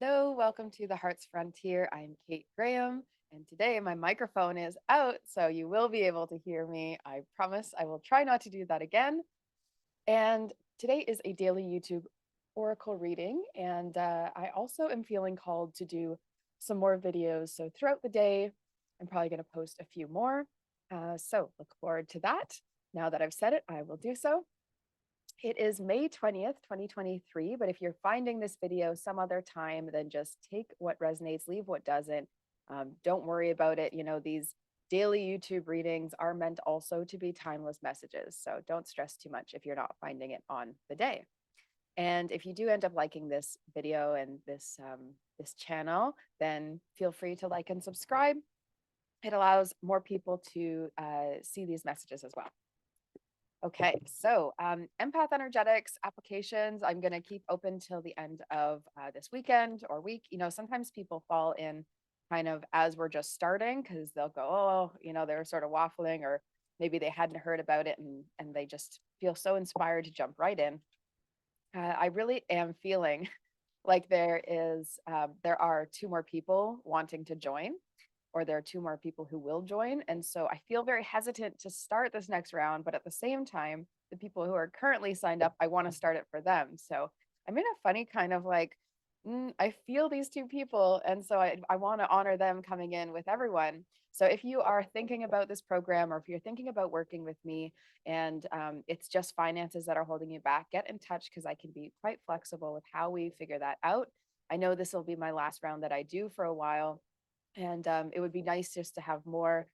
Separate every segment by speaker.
Speaker 1: Hello, welcome to the Heart's Frontier. I'm Kate Graham, and today my microphone is out, so you will be able to hear me. I promise I will try not to do that again. And today is a daily YouTube oracle reading, and I also am feeling called to do some more videos. So throughout the day, I'm probably going to post a few more. So look forward to that. Now that I've said it, I will do so. It is May 20th, 2023, but if you're finding this video some other time, then just take what resonates, leave what doesn't. Don't worry about it. You know, these daily YouTube readings are meant also to be timeless messages. So don't stress too much if you're not finding it on the day. And if you do end up liking this video and this channel, then feel free to like and subscribe. It allows more people to see these messages as well. Okay, so Empath Energetics applications, I'm going to keep open till the end of this weekend or week. You know, sometimes people fall in kind of as we're just starting because they'll go, oh, you know, they're sort of waffling, or maybe they hadn't heard about it and they just feel so inspired to jump right in. I really am feeling like there are two more people wanting to join, or there are two more people who will join. And so I feel very hesitant to start this next round, but at the same time, the people who are currently signed up, I want to start it for them. So I'm in a funny kind of like, I feel these two people. And so I want to honor them coming in with everyone. So if you are thinking about this program, or if you're thinking about working with me and it's just finances that are holding you back, get in touch because I can be quite flexible with how we figure that out. I know this will be my last round that I do for a while, and it would be nice just to have more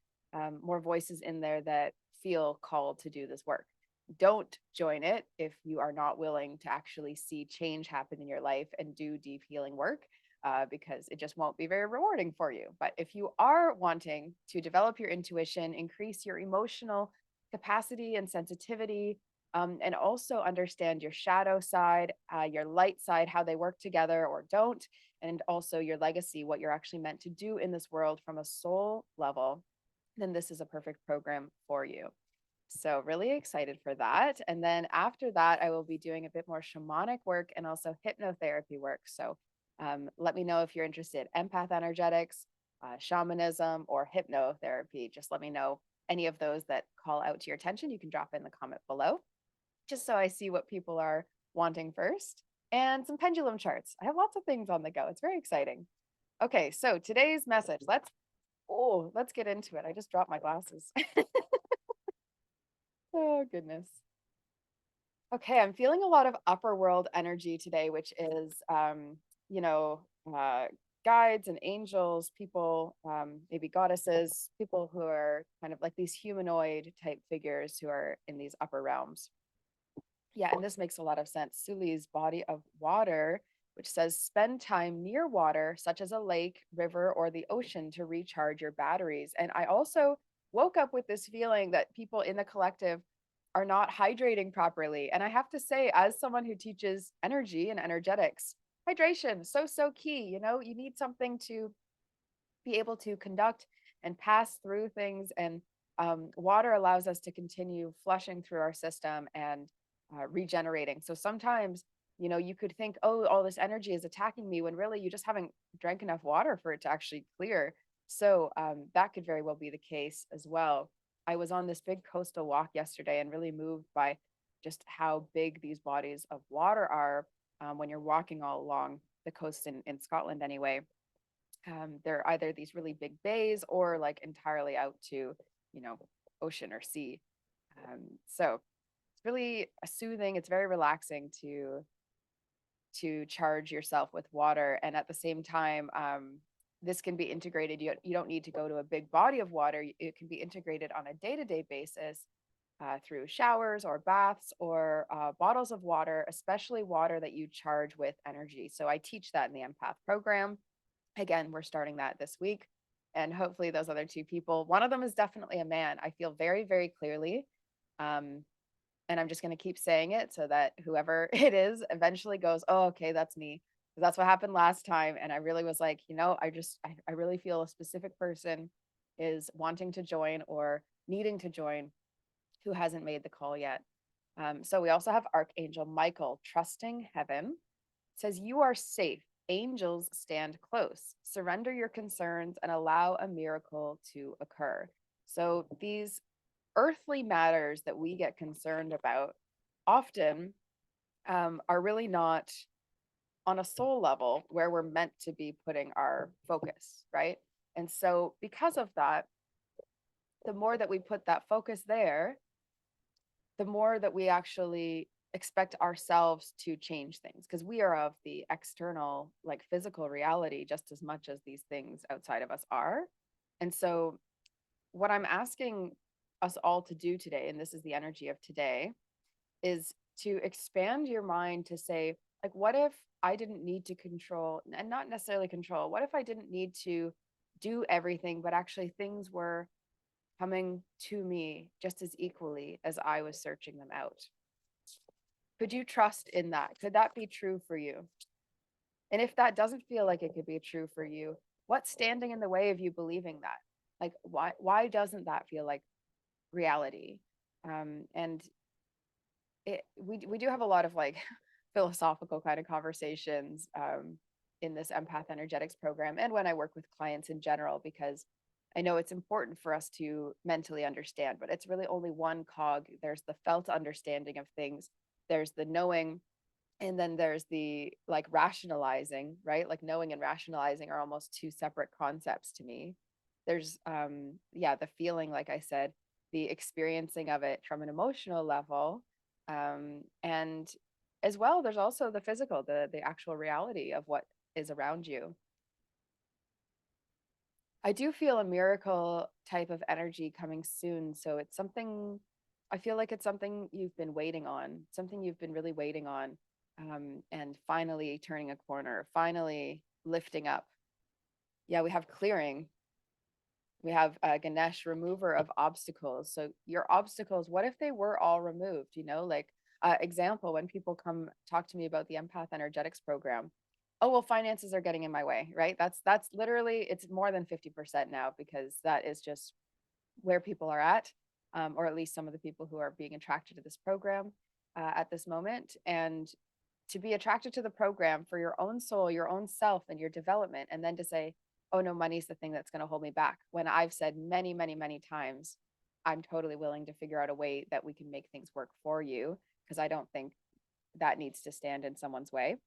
Speaker 1: voices in there that feel called to do this work. Don't join it if you are not willing to actually see change happen in your life and do deep healing work, because it just won't be very rewarding for you. But if you are wanting to develop your intuition, increase your emotional capacity and sensitivity, and also understand your shadow side, your light side, how they work together or don't, and also your legacy, what you're actually meant to do in this world from a soul level, then this is a perfect program for you. So, really excited for that. And then after that, I will be doing a bit more shamanic work and also hypnotherapy work. So, let me know if you're interested. Empath energetics, shamanism, or hypnotherapy. Just let me know any of those that call out to your attention. You can drop in the comment below just so I see what people are wanting first. And some pendulum charts. I have lots of things on the go. It's very exciting. Okay, so today's message. Let's get into it. I just dropped my glasses. Oh goodness. Okay, I'm feeling a lot of upper world energy today, which is you know, guides and angels, people, maybe goddesses, people who are kind of like these humanoid type figures who are in these upper realms. Yeah, and this makes a lot of sense. Suli's body of water, which says spend time near water, such as a lake, river, or the ocean to recharge your batteries. And I also woke up with this feeling that people in the collective are not hydrating properly. And I have to say, as someone who teaches energy and energetics, hydration, so key. You know, you need something to be able to conduct and pass through things. And water allows us to continue flushing through our system and regenerating. So sometimes, you know, you could think, oh, all this energy is attacking me, when really you just haven't drank enough water for it to actually clear. So that could very well be the case as well. I was on this big coastal walk yesterday and really moved by just how big these bodies of water are when you're walking all along the coast in Scotland anyway. They're either these really big bays or like entirely out to, you know, ocean or sea. So it's really soothing. It's very relaxing to charge yourself with water, and at the same time, this can be integrated. You don't need to go to a big body of water. It can be integrated on a day-to-day basis through showers or baths or bottles of water, especially water that you charge with energy. So I teach that in the Empath program. Again, we're starting that this week. And hopefully, those other two people, one of them is definitely a man. I feel very, very clearly. Um, and I'm just going to keep saying it so that whoever it is eventually goes, oh, okay, that's me. That's what happened last time. And I really was like, you know, I really feel a specific person is wanting to join or needing to join who hasn't made the call yet. So we also have Archangel Michael, trusting heaven. It says, you are safe. angels stand close. Surrender your concerns and allow a miracle to occur. So these earthly matters that we get concerned about often are really not on a soul level where we're meant to be putting our focus, right? And so, because of that, the more that we put that focus there, the more that we actually expect ourselves to change things, because we are of the external, like physical reality, just as much as these things outside of us are. And so, what I'm asking us all to do today, and this is the energy of today, is to expand your mind to say, like, what if I didn't need to control, and not necessarily control, what if I didn't need to do everything, but actually things were coming to me just as equally as I was searching them out? Could you trust in that? Could that be true for you? And if that doesn't feel like it could be true for you, what's standing in the way of you believing that? Like, why doesn't that feel like reality? And we do have a lot of like philosophical kind of conversations in this empath energetics program, and when I work with clients in general, because I know it's important for us to mentally understand, but it's really only one cog. There's the felt understanding of things, there's the knowing, and then there's the like rationalizing, right? Like knowing and rationalizing are almost two separate concepts to me. There's yeah, the feeling, like I said, the experiencing of it from an emotional level, and as well there's also the physical, the actual reality of what is around you. I do feel a miracle type of energy coming soon, so it's something, I feel like it's something you've been waiting on, something you've been really waiting on, and finally turning a corner, finally lifting up. Yeah, we have clearing. We have Ganesh, remover of obstacles. So your obstacles, what if they were all removed? You know, like example, when people come talk to me about the Empath Energetics program, oh well, finances are getting in my way, right? That's literally, it's more than 50% now, because that is just where people are at, or at least some of the people who are being attracted to this program at this moment. And to be attracted to the program for your own soul, your own self, and your development, and then to say, oh no, money's the thing that's going to hold me back. When I've said many, many, many times, I'm totally willing to figure out a way that we can make things work for you, because I don't think that needs to stand in someone's way.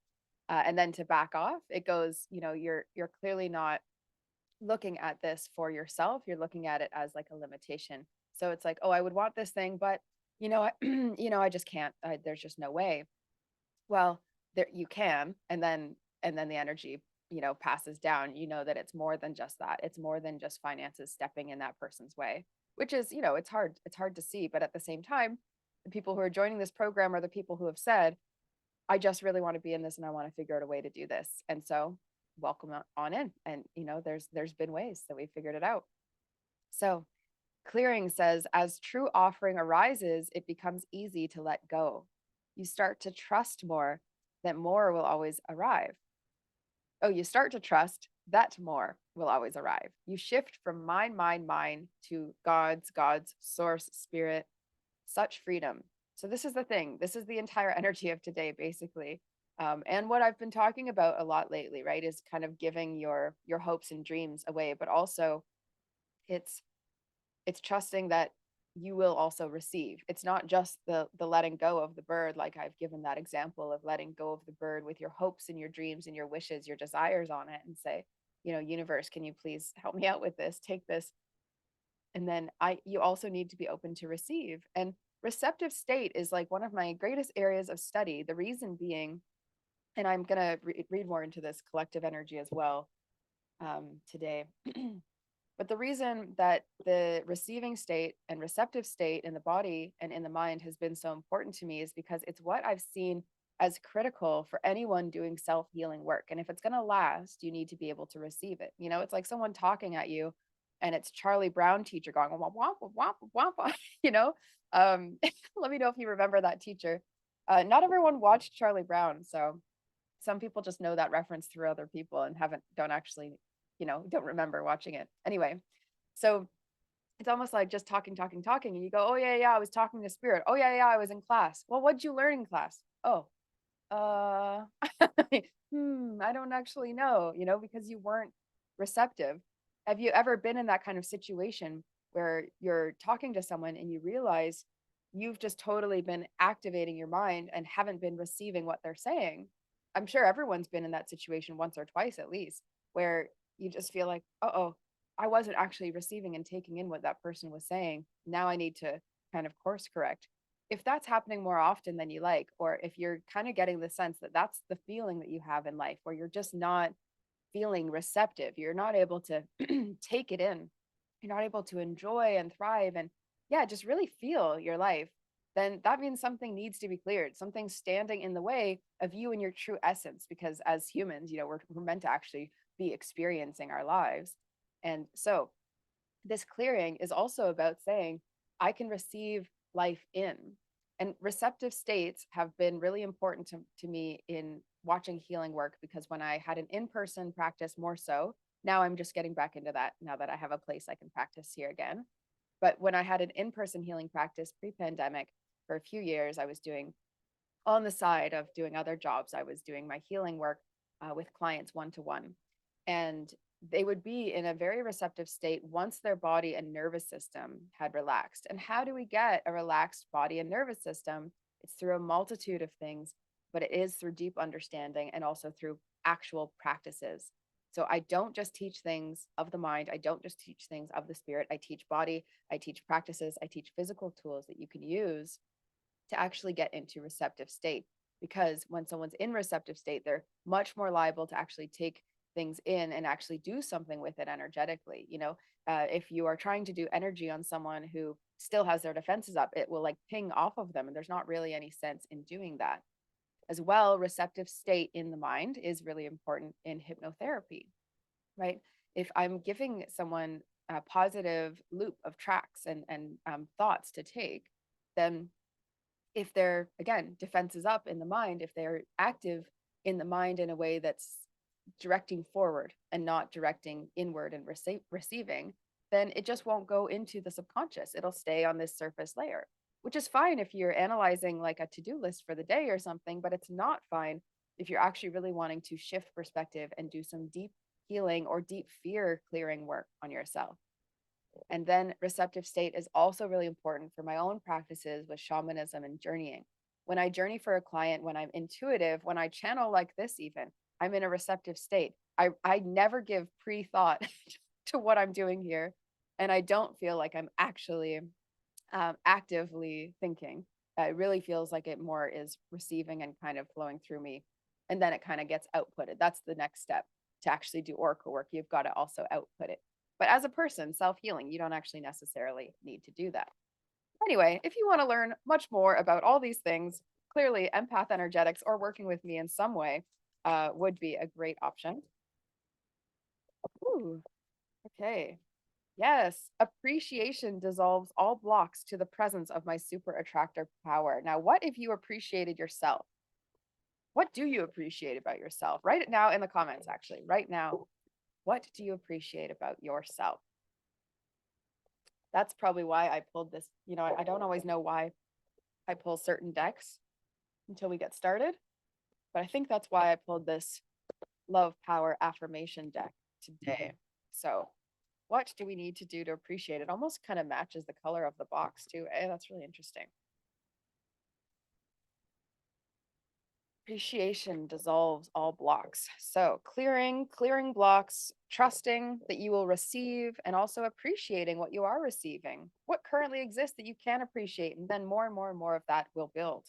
Speaker 1: And then to back off, it goes, you know, you're clearly not looking at this for yourself. You're looking at it as like a limitation. So it's like, oh, I would want this thing, but you know, you know, I just can't. There's just no way. Well, there you can, and then the energy, you know, passes down. You know that it's more than just that. It's more than just finances stepping in that person's way, which is, you know, it's hard to see, but at the same time, the people who are joining this program are the people who have said, I just really want to be in this and I want to figure out a way to do this. And so welcome on in. And you know, there's been ways that we figured it out. So clearing says, as true offering arises, it becomes easy to let go. You start to trust more that more will always arrive. Oh, you start to trust that more will always arrive. You shift from mine to God's, source, spirit, such freedom. So this is the thing. This is the entire energy of today, basically. And what I've been talking about a lot lately, right, is kind of giving your hopes and dreams away, but also it's it's trusting that you will also receive. It's not just the letting go of the bird, like I've given that example of letting go of the bird with your hopes and your dreams and your wishes, your desires on it, and say, you know, universe, can you please help me out with this? Take this. And then you also need to be open to receive. And receptive state is like one of my greatest areas of study. The reason being, and I'm going to read more into this collective energy as well today. But the reason that the receiving state and receptive state in the body and in the mind has been so important to me is because it's what I've seen as critical for anyone doing self-healing work. And if it's going to last, you need to be able to receive it. You know, it's like someone talking at you and it's Charlie Brown teacher going, womp, womp, womp, womp, womp, you know? Let me know if you remember that teacher. Not everyone watched Charlie Brown. So some people just know that reference through other people and don't actually, you know, don't remember watching it. Anyway, so it's almost like just talking, and you go, oh yeah, I was talking to spirit. Oh yeah, I was in class. Well, what'd you learn in class? Oh, uh, I don't actually know, because you weren't receptive. Have you ever been in that kind of situation where you're talking to someone and you realize you've just totally been activating your mind and haven't been receiving what they're saying? I'm sure everyone's been in that situation once or twice at least, where you just feel like, oh, I wasn't actually receiving and taking in what that person was saying. Now I need to kind of course correct. If that's happening more often than you like, or if you're kind of getting the sense that that's the feeling that you have in life, where you're just not feeling receptive, you're not able to take it in, you're not able to enjoy and thrive and, yeah, just really feel your life, then that means something needs to be cleared. Something's standing in the way of you and your true essence, because as humans, we're meant to actually be experiencing our lives. And so this clearing is also about saying, I can receive life in. And receptive states have been really important to me in watching healing work, because when I had an in person practice more so, now I'm just getting back into that now that I have a place I can practice here again. But when I had an in person healing practice pre pandemic for a few years, I was doing on the side of doing other jobs, I was doing my healing work with clients one to one. And they would be in a very receptive state once their body and nervous system had relaxed. And how do we get a relaxed body and nervous system? It's through a multitude of things, but it is through deep understanding and also through actual practices. So I don't just teach things of the mind. I don't just teach things of the spirit. I teach body, I teach practices, I teach physical tools that you can use to actually get into receptive state. Because when someone's in receptive state, they're much more liable to actually take things in and actually do something with it energetically. If you are trying to do energy on someone who still has their defenses up, it will like ping off of them, and there's not really any sense in doing that. As well, receptive state in the mind is really important in hypnotherapy, right? If I'm giving someone a positive loop of tracks and thoughts to take, then if they're, again, defenses up in the mind, if they're active in the mind in a way that's directing forward and not directing inward and receiving, then it just won't go into the subconscious. It'll stay on this surface layer, which is fine if you're analyzing like a to-do list for the day or something, but it's not fine if you're actually really wanting to shift perspective and do some deep healing or deep fear clearing work on yourself. And then receptive state is also really important for my own practices with shamanism and journeying. When I journey for a client, when I'm intuitive, when I channel like this, even, I'm in a receptive state. I never give pre-thought to what I'm doing here. And I don't feel like I'm actually actively thinking. It really feels like it more is receiving and kind of flowing through me. And then it kind of gets outputted. That's the next step to actually do oracle work. You've got to also output it. But as a person, self-healing, you don't actually necessarily need to do that. Anyway, if you want to learn much more about all these things, clearly empath energetics or working with me in some way would be a great option. Ooh, okay. Yes, appreciation dissolves all blocks to the presence of my super attractor power. Now, what if you appreciated yourself? What do you appreciate about yourself? Write it now in the comments, actually. Right now, what do you appreciate about yourself? That's probably why I pulled this. I don't always know why I pull certain decks until we get started, but I think that's why I pulled this love power affirmation deck today. So what do we need to do to appreciate it? Almost kind of matches the color of the box too. That's really interesting. Appreciation dissolves all blocks. So clearing blocks, trusting that you will receive, and also appreciating what you are receiving, what currently exists that you can appreciate, and then more and more and more of that will build.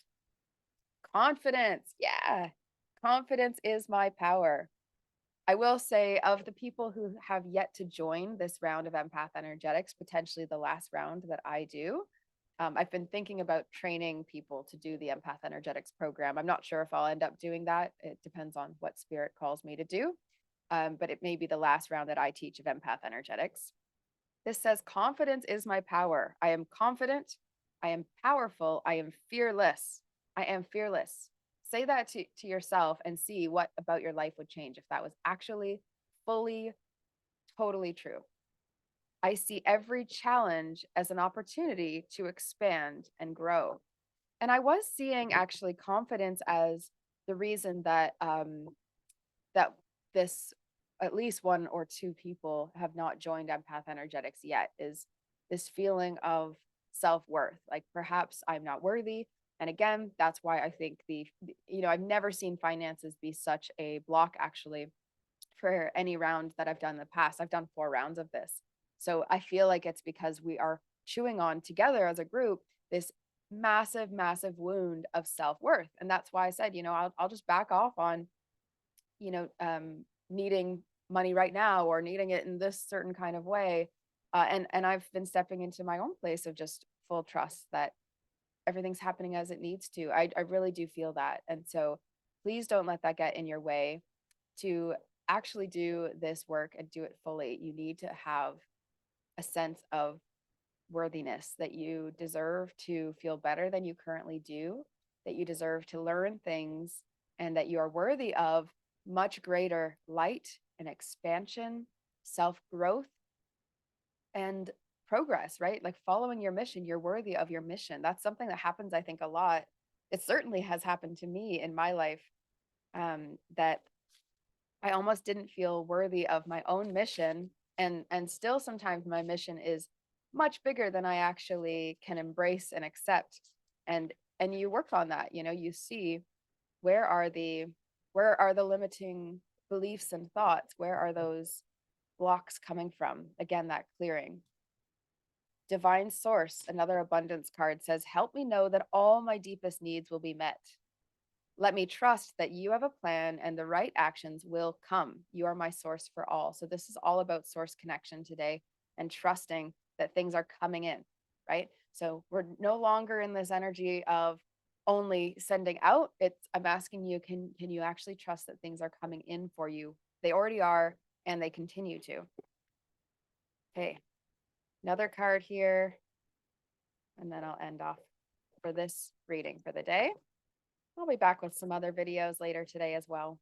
Speaker 1: Confidence. Yeah. Confidence is my power. I will say, of the people who have yet to join this round of Empath Energetics, potentially the last round that I do, I've been thinking about training people to do the Empath Energetics program. I'm not sure if I'll end up doing that. It depends on what spirit calls me to do, but it may be the last round that I teach of Empath Energetics. This says, confidence is my power. I am confident. I am powerful. I am fearless. I am fearless. Say that to yourself and see what about your life would change if that was actually fully, totally true. I see every challenge as an opportunity to expand and grow. And I was seeing actually confidence as the reason that that this, at least one or two people have not joined Empath Energetics yet, is this feeling of self-worth. Like perhaps I'm not worthy. And again, that's why I think I've never seen finances be such a block actually for any round that I've done in the past. I've done 4 rounds of this. So I feel like it's because we are chewing on together as a group this massive, massive wound of self-worth. And that's why I said, I'll just back off on, needing money right now or needing it in this certain kind of way. And I've been stepping into my own place of just full trust that everything's happening as it needs to. I really do feel that. And so please don't let that get in your way. To actually do this work and do it fully, you need to have a sense of worthiness, that you deserve to feel better than you currently do, that you deserve to learn things, and that you are worthy of much greater light and expansion, self-growth, and progress, right? Like following your mission, you're worthy of your mission. That's something that happens, I think, a lot. It certainly has happened to me in my life, that I almost didn't feel worthy of my own mission. And still sometimes my mission is much bigger than I actually can embrace and accept. And you work on that, you see where are the limiting beliefs and thoughts? Where are those blocks coming from? Again, that clearing. Divine Source, another abundance card, says, help me know that all my deepest needs will be met. Let me trust that you have a plan and the right actions will come. You are my source for all. So this is all about source connection today and trusting that things are coming in, right? So we're no longer in this energy of only sending out. I'm asking you, can you actually trust that things are coming in for you? They already are, and they continue to. Okay, another card here, and then I'll end off for this reading for the day. I'll be back with some other videos later today as well.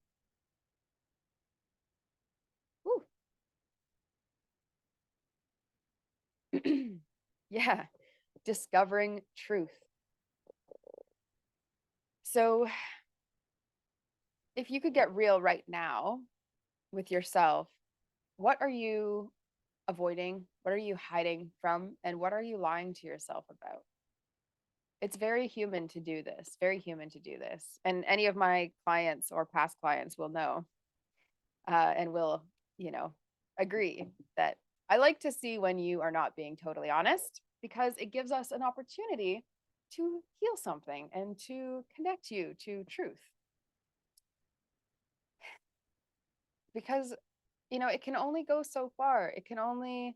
Speaker 1: Yeah, discovering truth. So if you could get real right now with yourself, what are you avoiding? What are you hiding from? And what are you lying to yourself about? It's very human to do this, very human to do this. And any of my clients or past clients will know, and will, agree that I like to see when you are not being totally honest, because it gives us an opportunity to heal something and to connect you to truth. Because, it can only go so far. It can only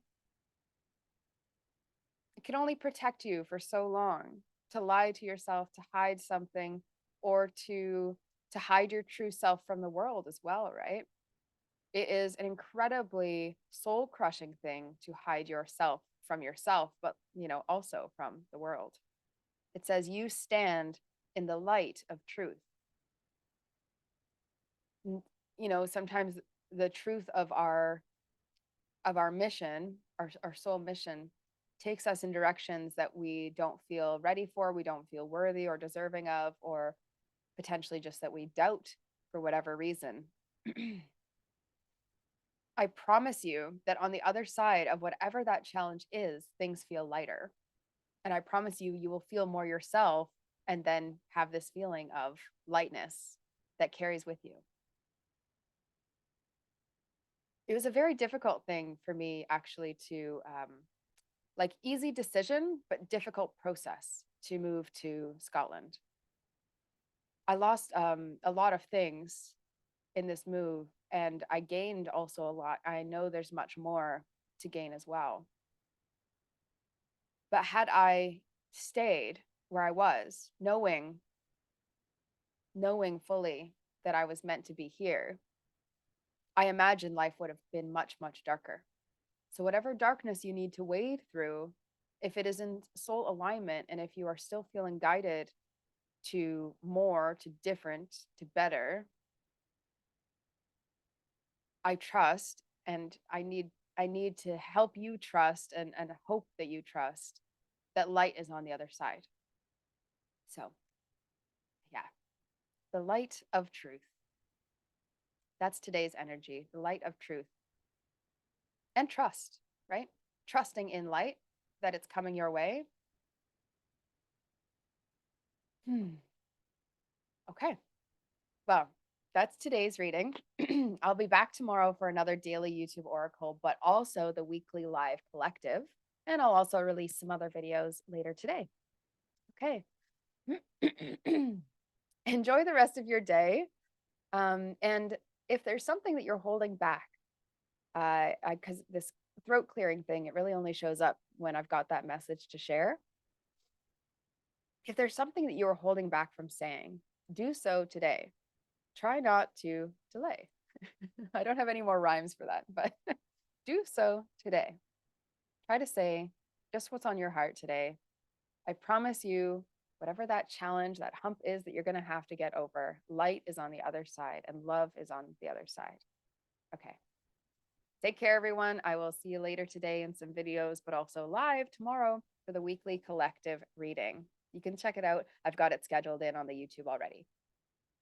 Speaker 1: protect you for so long. To lie to yourself, to hide something, or to hide your true self from the world as well, right? It is an incredibly soul crushing thing to hide yourself from yourself, but, also from the world. It says you stand in the light of truth. Sometimes the truth of our mission, our soul mission, takes us in directions that we don't feel ready for, we don't feel worthy or deserving of, or potentially just that we doubt for whatever reason. I promise you that on the other side of whatever that challenge is, things feel lighter. And I promise you, you will feel more yourself and then have this feeling of lightness that carries with you. It was a very difficult thing for me actually to, like, easy decision, but difficult process to move to Scotland. I lost a lot of things in this move, and I gained also a lot. I know there's much more to gain as well. But had I stayed where I was, knowing fully that I was meant to be here, I imagine life would have been much, much darker. So whatever darkness you need to wade through, if it is in soul alignment, and if you are still feeling guided to more, to different, to better, I trust, and I need to help you trust, and hope that you trust that light is on the other side. So yeah, the light of truth. That's today's energy, the light of truth. And trust, right? Trusting in light that it's coming your way. Okay. Well, that's today's reading. I'll be back tomorrow for another daily YouTube oracle, but also the weekly live collective. And I'll also release some other videos later today. Okay. Enjoy the rest of your day. And if there's something that you're holding back, because this throat clearing thing, it really only shows up when I've got that message to share. If there's something that you're holding back from saying, do so today. Try not to delay. I don't have any more rhymes for that, but do so today. Try to say just what's on your heart today. I promise you, whatever that challenge, that hump is that you're going to have to get over, light is on the other side and love is on the other side. Okay. Take care, everyone. I will see you later today in some videos, but also live tomorrow for the weekly collective reading. You can check it out. I've got it scheduled in on the YouTube already.